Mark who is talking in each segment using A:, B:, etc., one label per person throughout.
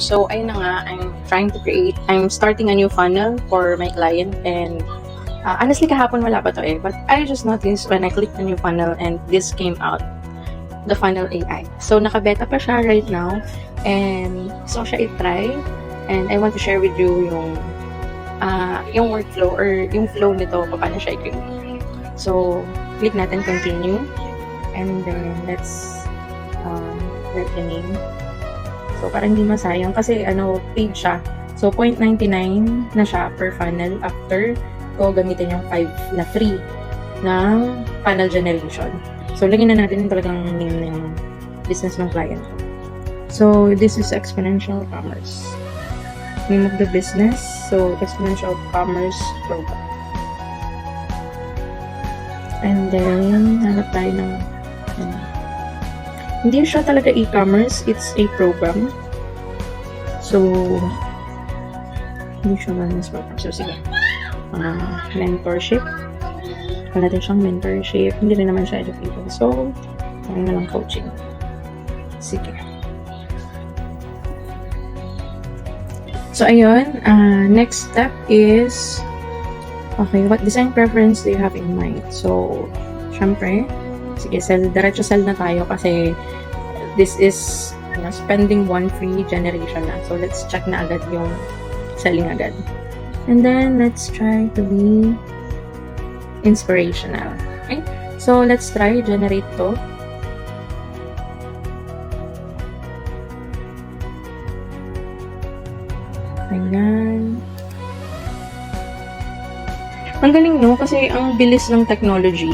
A: So, ayun na nga, I'm starting a new funnel for my client, and honestly, kahapon wala pa to but I just noticed when I clicked the new funnel and this came out, the funnel AI. So, naka-beta pa siya right now, and so siya i-try, and I want to share with you yung workflow or yung flow nito, paano siya i-create. So, click natin continue, and then let's write the name. So, parang hindi masayang kasi paid siya. So, 0.99 na siya per funnel after ko gamitin yung 5 na free ng funnel generation. So, lagyan na natin yung talagang name ng business ng client ko. So, this is Exponential Commerce. Name of the business. So, Exponential Commerce Program. And then, hanap tayo ng hindi siya talaga e-commerce, it's a program. So, hindi siya wellness program. So, sige. Mentorship. Wala din siyang mentorship. Hindi rin naman siya educated. So, parang na lang coaching. Sige. So, ayun. Next step is, okay, what design preference do you have in mind? So, syempre, sige, diretso sell na tayo kasi this is spending one free generation na. So, let's check na agad yung selling agad. And then, let's try to be inspirational. Okay? So, let's try generate to. Ayan. Ang galing, no? Kasi ang bilis ng technology.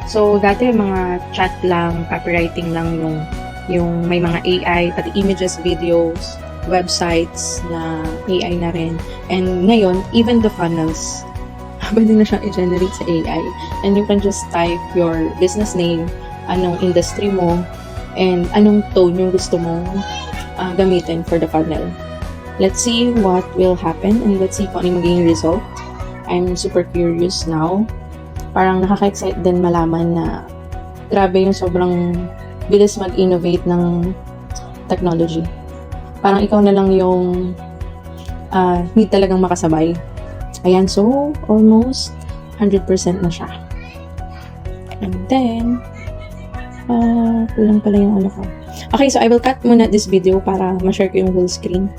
A: So, dati mga chat lang, copywriting lang yung may mga AI, pati images, videos, websites na AI na rin. And ngayon, even the funnels, pwede na siyang i-generate sa AI. And you can just type your business name, anong industry mo, and anong tone yung gusto mong gamitin for the funnel. Let's see what will happen, and let's see kung ano yung magiging result. I'm super curious now. Parang nakaka-excite din malaman na grabe yung sobrang bilis mag-innovate ng technology. Parang ikaw na lang yung need talagang makasabay. Ayan, so almost 100% na siya. And then, kulang pala yung ko. Okay, so I will cut muna this video para ma-share ko yung whole screen.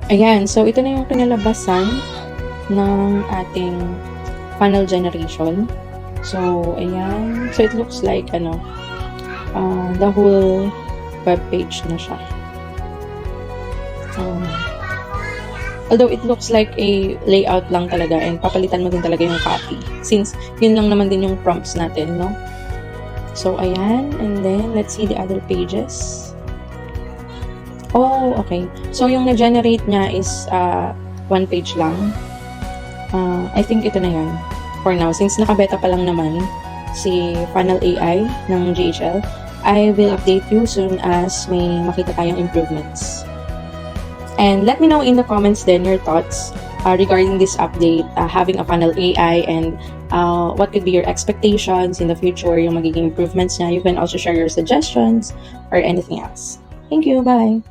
A: Ayan, so ito na yung kinalabasan ng ating funnel generation. So, ayan. So, it looks like, the whole web page na siya. Although, it looks like a layout lang talaga and papalitan mo din talaga yung copy. Since, yun lang naman din yung prompts natin, no? So, ayan. And then, let's see the other pages. Oh, okay. So, yung na-generate niya is one page lang. I think ito na yan. For now, since naka-beta pa lang naman si Funnel AI ng GHL, I will update you soon as may makita tayong improvements. And let me know in the comments then your thoughts regarding this update, having a Funnel AI, and what could be your expectations in the future, yung magiging improvements niya. You can also share your suggestions or anything else. Thank you. Bye!